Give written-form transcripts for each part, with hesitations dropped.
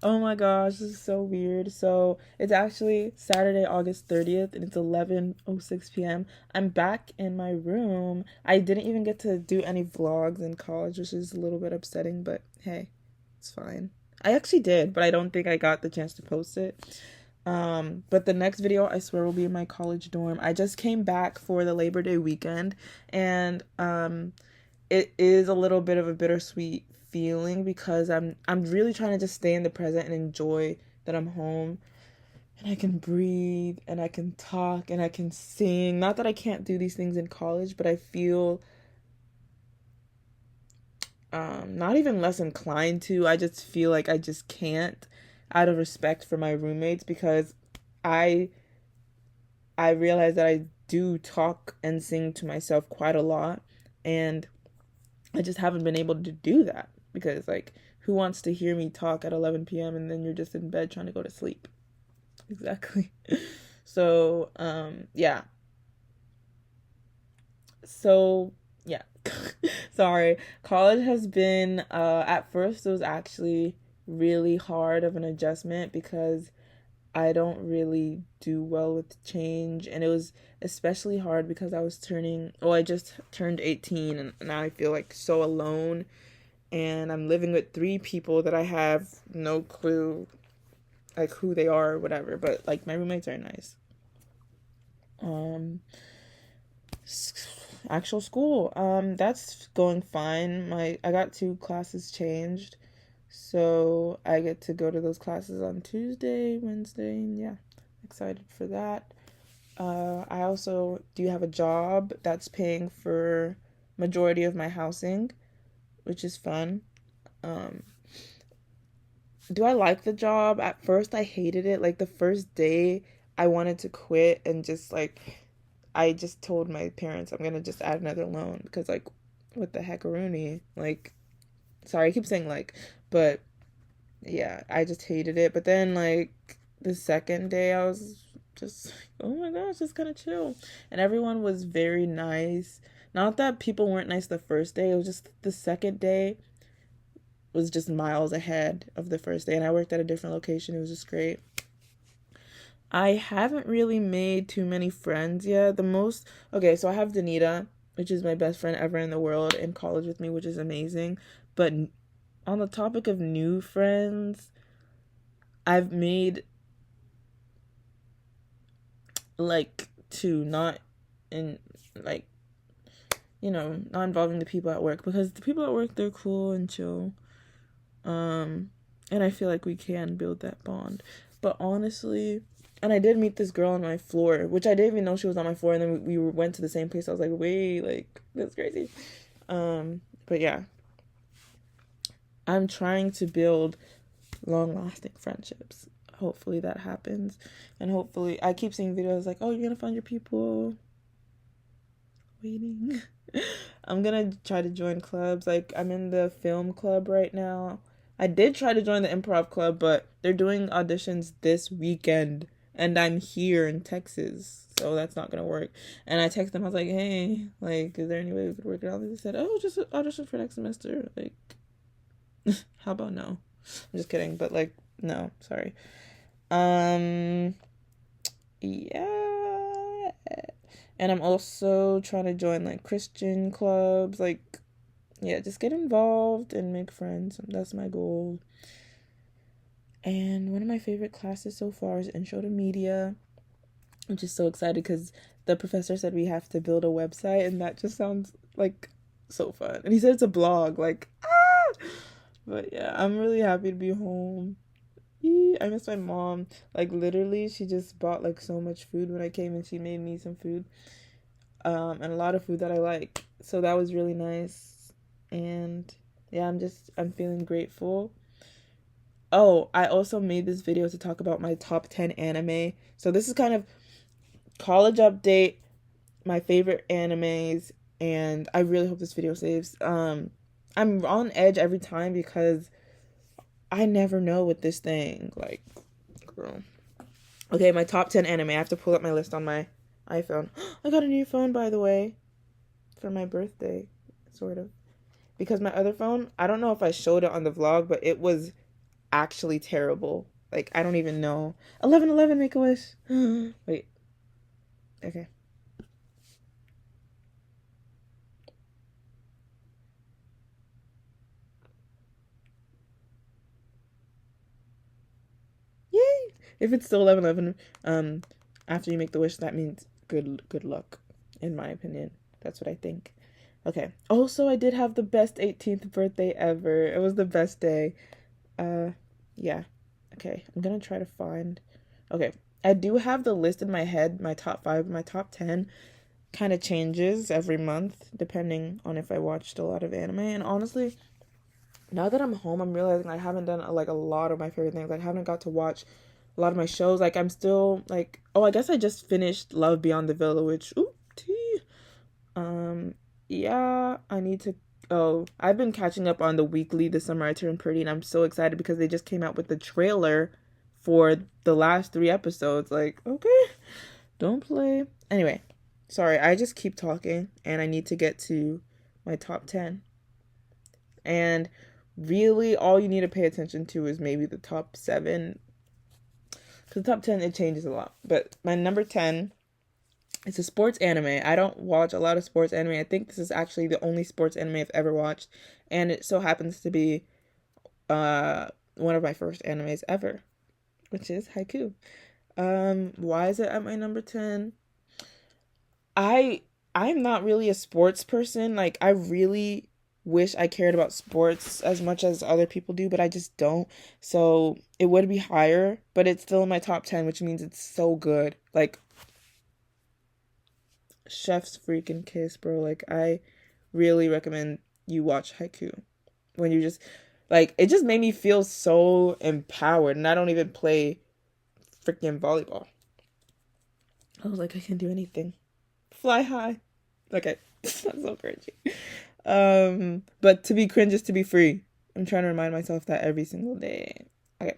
Oh my gosh, this is so weird. So it's actually Saturday, August 30th, and it's 11:06 p.m. I'm back in my room. I didn't even get to do any vlogs in college, which is a little bit upsetting, but hey, it's fine. I actually did, but I don't think I got the chance to post it. But the next video I swear will be in my college dorm. I just came back for the Labor Day weekend, and it is a little bit of a bittersweet feeling because I'm really trying to just stay in the present and enjoy that I'm home and I can breathe and I can talk and I can sing. Not that I can't do these things in college, but I feel not even less inclined to. I just feel like I just can't out of respect for my roommates because I I realize that I do talk and sing to myself quite a lot, and I just haven't been able to do that because, like, who wants to hear me talk at 11 p.m. and then you're just in bed trying to go to sleep? Exactly. So, yeah. So, yeah. Sorry. College has been, at first, it was actually really hard of an adjustment because I don't really do well with change. And it was especially hard because I just turned 18 and now I feel like so alone. And I'm living with three people that I have no clue like who they are or whatever. But like my roommates are nice. Um, Actual school, that's going fine. I got two classes changed, so I get to go to those classes on Tuesday, Wednesday, and yeah, excited for that. I also do have a job that's paying for majority of my housing, which is fun. Um, do I like the job? At first, I hated it. Like the first day, I wanted to quit and just like, I just told my parents I'm gonna just add another loan because like, what the heck, Rooney? Like, sorry, I keep saying like, but yeah, I just hated it. But then like the second day, I was just like, oh my gosh, just kind of chill, and everyone was very nice. Not that people weren't nice the first day. It was just the second day was just miles ahead of the first day, and I worked at a different location. It was just great. I haven't really made too many friends yet. Okay, so I have Danita, which is my best friend ever in the world, in college with me, which is amazing. But on the topic of new friends, I've made like two, not in like, not involving the people at work because the people at work, they're cool and chill. And I feel like we can build that bond. But honestly, and I did meet this girl on my floor, which I didn't even know she was on my floor, and then we went to the same place. I was like, wait, like that's crazy. But yeah, I'm trying to build long-lasting friendships. Hopefully that happens, and hopefully I keep seeing videos like, oh, you're gonna find your people. Waiting. I'm gonna try to join clubs. Like I'm in the film club right now. I did try to join the improv club, but they're doing auditions this weekend and I'm here in Texas. So that's not gonna work. And I texted them, I was like, hey, like, is there any way we could work it out? They said, oh, just audition for next semester. Like, how about no? I'm just kidding, but like, no, sorry. Um, yeah. And I'm also trying to join like Christian clubs, like, yeah, just get involved and make friends. That's my goal. And one of my favorite classes so far is Intro to Media. I'm just so excited because the professor said we have to build a website, and that just sounds like so fun. And he said it's a blog, like, ah! But yeah, I'm really happy to be home. I miss my mom. Like, literally, she just bought like so much food when I came and she made me some food. And a lot of food that I like. So that was really nice. And yeah, I'm feeling grateful. Oh, I also made this video to talk about my top 10 anime. So this is kind of college update, my favorite animes, and I really hope this video saves. I'm on edge every time because I never know with this thing. Like, girl. Okay, my top 10 anime. I have to pull up my list on my iPhone. I got a new phone, by the way, for my birthday, sort of. Because my other phone, I don't know if I showed it on the vlog, but it was actually terrible. Like, I don't even know. 1111, make a wish. Wait. Okay. Yay! If it's still 1111, after you make the wish, that means good luck, in my opinion. That's what I think. Okay. Also, I did have the best 18th birthday ever. It was the best day. Uh, yeah. Okay. I'm gonna try to find. Okay. I do have the list in my head, my top 5, my top 10 kind of changes every month depending on if I watched a lot of anime. And honestly, now that I'm home, I'm realizing I haven't done like a lot of my favorite things. Like, I haven't got to watch a lot of my shows. Like, I'm still like, oh, I guess I just finished Love Beyond the Veil, which ooh, tea. Um, yeah, I need to. Oh, I've been catching up on the weekly The Summer I Turned Pretty, and I'm so excited because they just came out with the trailer for the last 3 episodes. Like, okay, don't play. Anyway, sorry, I just keep talking, and I need to get to my top 10. And really, all you need to pay attention to is maybe the top 7. Because the top 10, it changes a lot. But my number 10, it's a sports anime. I don't watch a lot of sports anime. I think this is actually the only sports anime I've ever watched. And it so happens to be one of my first animes ever, which is Haiku. Why is it at my number 10? I I'm not really a sports person. Like, I really wish I cared about sports as much as other people do, but I just don't. So it would be higher, but it's still in my top 10, which means it's so good. Like, chef's freaking kiss, bro. Like, I really recommend you watch Haiku. When you just, like, it just made me feel so empowered, and I don't even play freaking volleyball. I was like, I can do anything. Fly high. Okay. That's so cringy. But to be cringe is to be free. I'm trying to remind myself that every single day. Okay.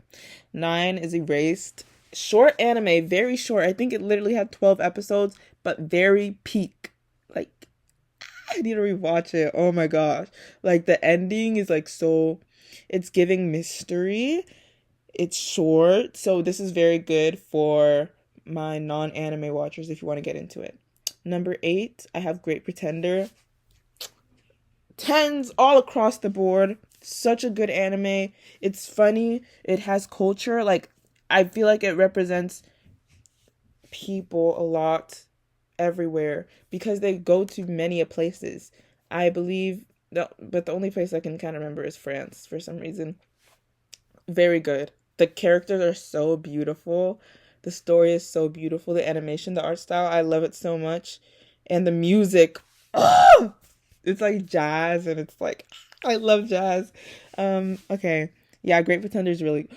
9 is Erased. Short anime, very short. I think it literally had 12 episodes, but very peak. Like, I need to rewatch it. Oh my gosh. Like, the ending is like so, it's giving mystery. It's short, so this is very good for my non-anime watchers if you want to get into it. Number 8, I have Great Pretender. 10s all across the board. Such a good anime. It's funny. It has culture. Like, I feel like it represents people a lot everywhere because they go to many places. I believe, but the only place I can kind of remember is France for some reason. Very good. The characters are so beautiful. The story is so beautiful. The animation, the art style, I love it so much. And the music, oh, it's like jazz, and it's like, I love jazz. Okay. Yeah, Great Pretender is really,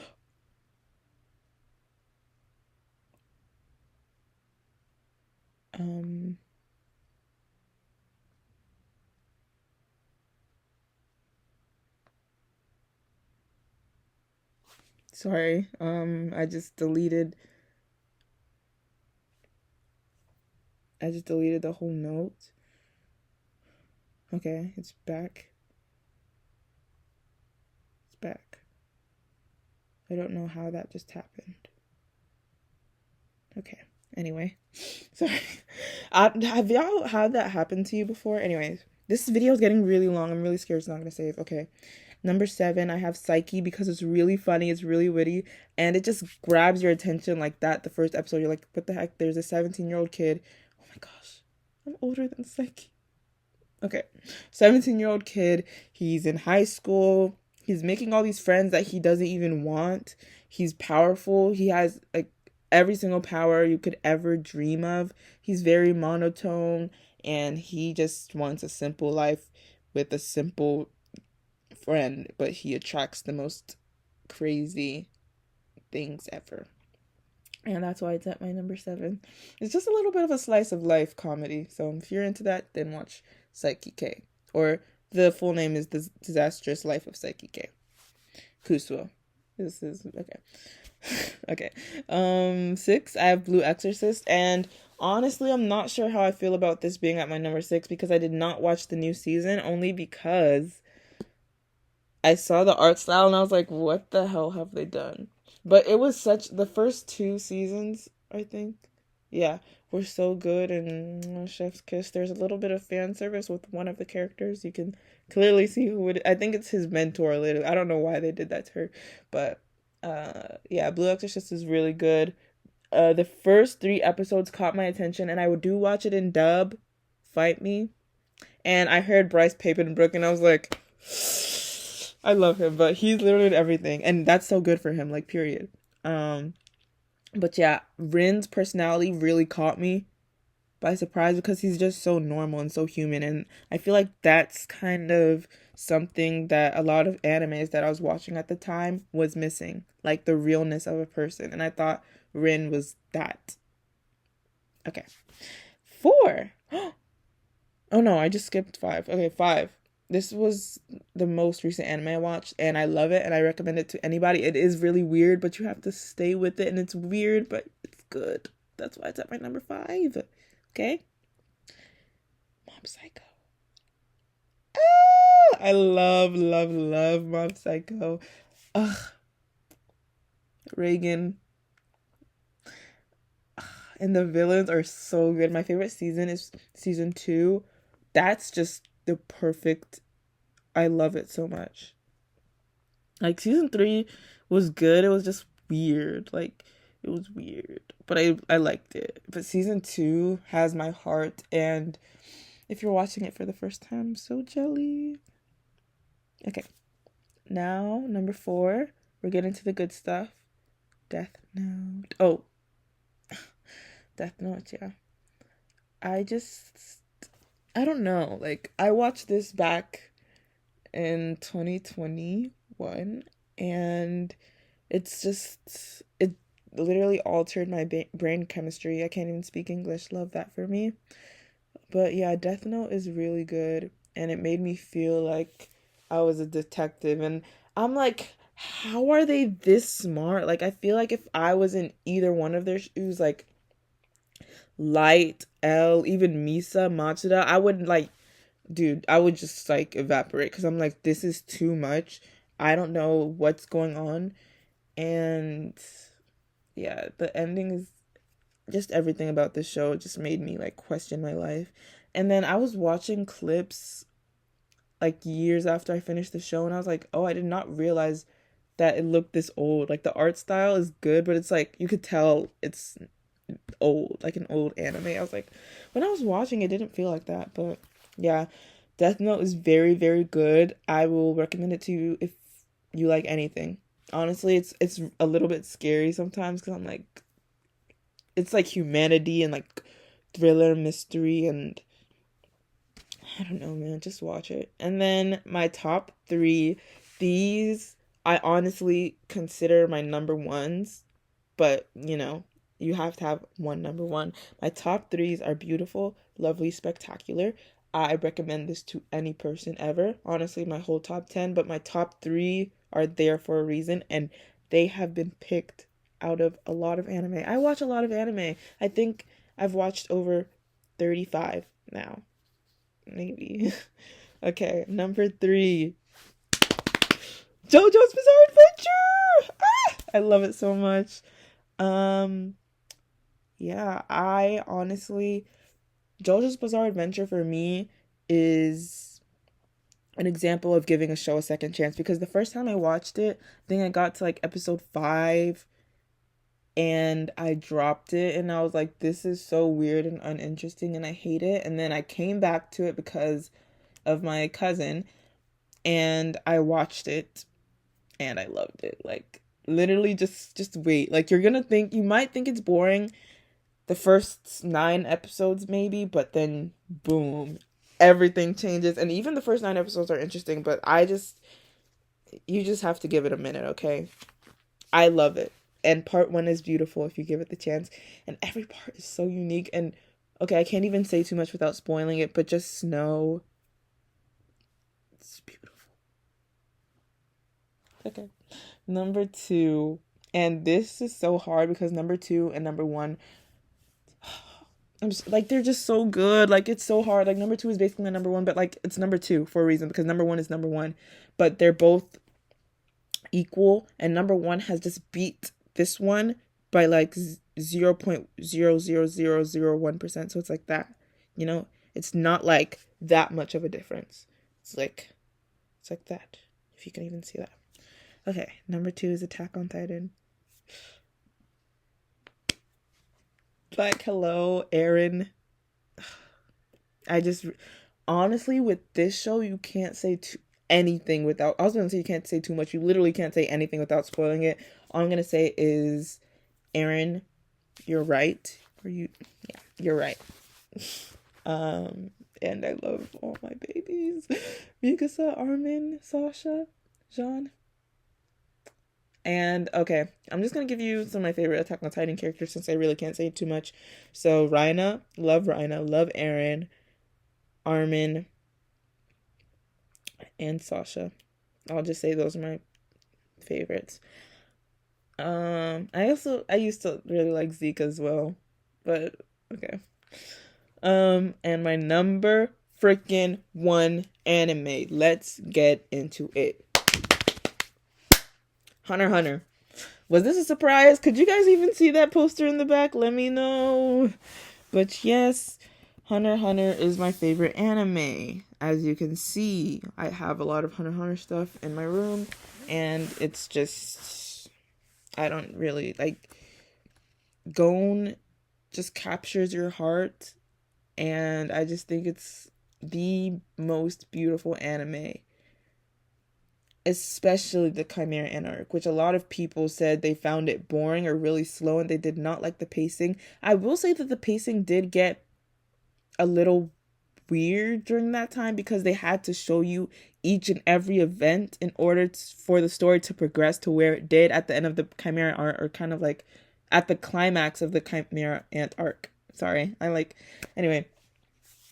um, sorry. I just deleted the whole note. Okay, it's back. It's back. I don't know how that just happened. Okay. Anyway, sorry. Have y'all had that happen to you before? Anyways, this video is getting really long. I'm really scared it's not gonna save. Okay. Number 7, I have Psyche because it's really funny, it's really witty, and it just grabs your attention like that. The first episode, you're like, what the heck? There's a 17-year-old kid. Oh my gosh, I'm older than Psyche. Okay, 17-year-old kid. He's in high school. He's making all these friends that he doesn't even want. He's powerful. He has like every single power you could ever dream of. He's very monotone, and he just wants a simple life with a simple friend, but he attracts the most crazy things ever. And that's why it's at my number 7. It's just a little bit of a slice of life comedy. So if you're into that, then watch Psyche K. Or the full name is The Disastrous Life of Psyche K. Kusuo. This is okay. Okay. 6, I have Blue Exorcist, and honestly, I'm not sure how I feel about this being at my number 6 because I did not watch the new season, only because I saw the art style and I was like, what the hell have they done? But it was such the first two seasons, I think. Yeah, were so good and Chef's Kiss. There's a little bit of fan service with one of the characters. You can clearly see who it. I think it's his mentor. Literally, I don't know why they did that to her, but yeah, Blue Exorcist is really good. The first three episodes caught my attention, and I would do watch it in dub. Fight me, and I heard Bryce Papenbrook, and I was like, I love him, but he's literally in everything, and that's so good for him. Like, period. But yeah, Rin's personality really caught me by surprise because he's just so normal and so human, and I feel like that's kind of something that a lot of animes that I was watching at the time was missing, like the realness of a person, and I thought Rin was that. Okay. 4. Oh no, I just skipped 5. Okay, 5. This was the most recent anime I watched, and I love it, and I recommend it to anybody. It is really weird, but you have to stay with it, and it's weird, but it's good. That's why it's at my number 5. Okay? Mob Psycho. Ah, I love, love, love Mob Psycho. Ugh. Reagan. And the villains are so good. My favorite season is season 2. That's just the perfect. I love it so much. Like season 3 was good. It was just weird. Like it was weird, but I liked it. But season 2 has my heart, and if you're watching it for the first time, I'm so jelly. Okay, now number 4. We're getting to the good stuff. Death Note. Oh, Death Note. Yeah. I don't know. Like I watched this back in 2021, and it literally altered my brain chemistry. I can't even speak English. Love that for me. But yeah, Death Note is really good, and it made me feel like I was a detective, and I'm like, how are they this smart? Like I feel like if I was in either one of their shoes, like Light, L, even Misa, Matsuda, I would like, dude, I would just like evaporate because I'm like, this is too much. I don't know what's going on. And yeah, the ending is just everything about this show. It just made me like question my life. And then I was watching clips like years after I finished the show, and I was like, oh, I did not realize that it looked this old. Like the art style is good, but it's like you could tell it's old, like an old anime. I was like, when I was watching it didn't feel like that, but yeah, Death Note is very, very good. I will recommend it to you if you like anything. Honestly, it's a little bit scary sometimes because I'm like, it's like humanity and like thriller mystery, and I don't know, man, just watch it. And then my top 3, these I honestly consider my number ones, but you have to have one number one. My top 3s are beautiful, lovely, spectacular. I recommend this to any person ever. Honestly, my whole top 10, but my top 3 are there for a reason, and they have been picked out of a lot of anime. I watch a lot of anime. I think I've watched over 35 now. Maybe. Okay, number 3. JoJo's Bizarre Adventure! Ah! I love it so much. Yeah, I honestly, JoJo's Bizarre Adventure for me is an example of giving a show a second chance, because the first time I watched it, I think I got to like episode 5 and I dropped it, and I was like, this is so weird and uninteresting and I hate it. And then I came back to it because of my cousin, and I watched it and I loved it. Like literally just wait. Like you might think it's boring the first 9 episodes maybe, but then boom, everything changes. And even the first 9 episodes are interesting, but you just have to give it a minute, okay? I love it. And part 1 is beautiful if you give it the chance. And every part is so unique. And okay, I can't even say too much without spoiling it, but just know it's beautiful. Okay. Number 2. And this is so hard because number 2 and number 1, I'm just, like, they're just so good. Like, it's so hard. Like, number 2 is basically my number 1, but like it's number 2 for a reason, because number 1 is number 1, but they're both equal, and number 1 has just beat this one by like 0.00001%. So it's like that, it's not like that much of a difference. It's like that, if you can even see that. Okay, number 2 is Attack on Titan. Like, hello, Aaron. I just, honestly, with this show, you can't say anything without, I was going to say you can't say too much. You literally can't say anything without spoiling it. All I'm going to say is, Aaron, you're right. Yeah, you're right. And I love all my babies. Mikasa, Armin, Sasha, Jean. And, okay, I'm just going to give you some of my favorite Attack on Titan characters, since I really can't say too much. So, Rhaina, love Aaron, Armin, and Sasha. I'll just say those are my favorites. I used to really like Zeke as well, but okay. And my number freaking 1 anime. Let's get into it. Hunter x Hunter. Was this a surprise? Could you guys even see that poster in the back? Let me know. But yes, Hunter x Hunter is my favorite anime. As you can see, I have a lot of Hunter x Hunter stuff in my room, and it's just, I don't really, like, Gon just captures your heart, and I just think it's the most beautiful anime. Especially the Chimera Ant arc, which a lot of people said they found it boring or really slow, and they did not like the pacing. I will say that the pacing did get a little weird during that time, because they had to show you each and every event in order for the story to progress to where it did at the end of the Chimera arc, or kind of like at the climax of the Chimera Ant arc. Sorry, anyway,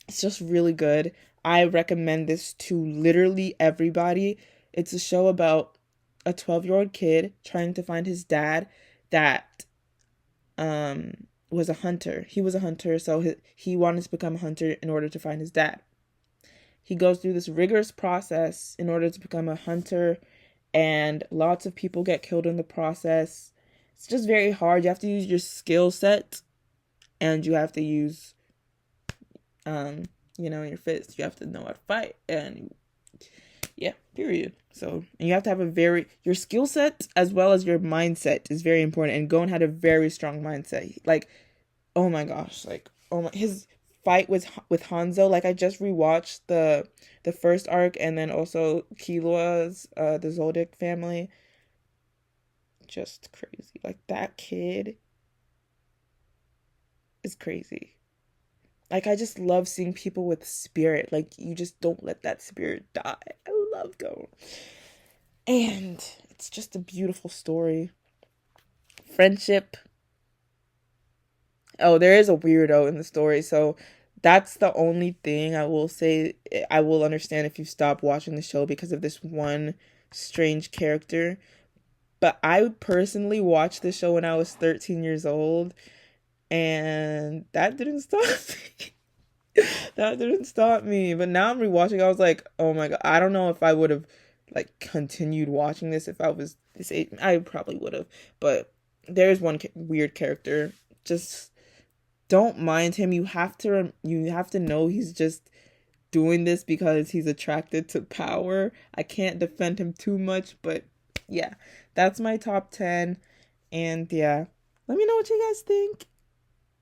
it's just really good. I recommend this to literally everybody. It's a show about a 12-year-old kid trying to find his dad that was a hunter. He was a hunter, so he wanted to become a hunter in order to find his dad. He goes through this rigorous process in order to become a hunter, and lots of people get killed in the process. It's just very hard. You have to use your skill set, and you have to use, your fists. You have to know how to fight, and yeah, period. So, and you have to have your skill set as well as your mindset is very important. And Gon had a very strong mindset. Like, oh my gosh, his fight with Hanzo. Like, I just rewatched the first arc, and then also Killua's, the Zoldyck family. Just crazy. Like, that kid is crazy. Like, I just love seeing people with spirit. Like, you just don't let that spirit die. I love Gon. And it's just a beautiful story. Friendship. Oh, there is a weirdo in the story, so that's the only thing I will say. I will understand if you stop watching the show because of this one strange character. But I personally watched the show when I was 13 years old, and that didn't stop me. That didn't stop me. But now I'm rewatching. I was like, oh my god. I don't know if I would have continued watching this if I was this age. I probably would have. But there's one weird character. Just don't mind him. You have to know he's just doing this because he's attracted to power. I can't defend him too much, but yeah, that's my top 10. And yeah, let me know what you guys think.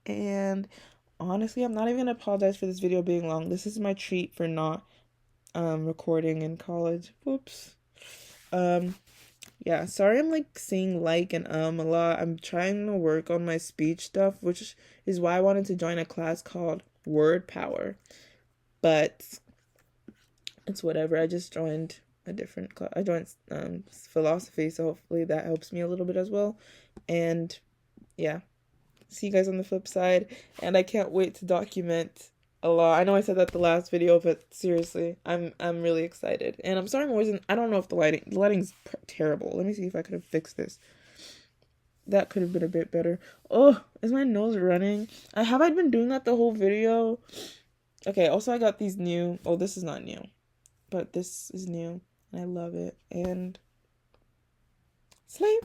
And honestly, I'm not even gonna apologize for this video being long. This is my treat for not recording in college. Whoops. Yeah, sorry I'm saying and a lot. I'm trying to work on my speech stuff, which is why I wanted to join a class called Word Power. But it's whatever. I just joined a different class. I joined philosophy, so hopefully that helps me a little bit as well. And yeah, see you guys on the flip side. And I can't wait to document a lot. I know I said that the last video, but seriously, I'm really excited. And I'm sorry I don't know if the lighting's terrible. Let me see if I could have fixed this. that could have been a bit better. Oh, is my nose running? I been doing that the whole video. Okay, also I got these new, oh, this is not new, but this is new and I love it. And sleep.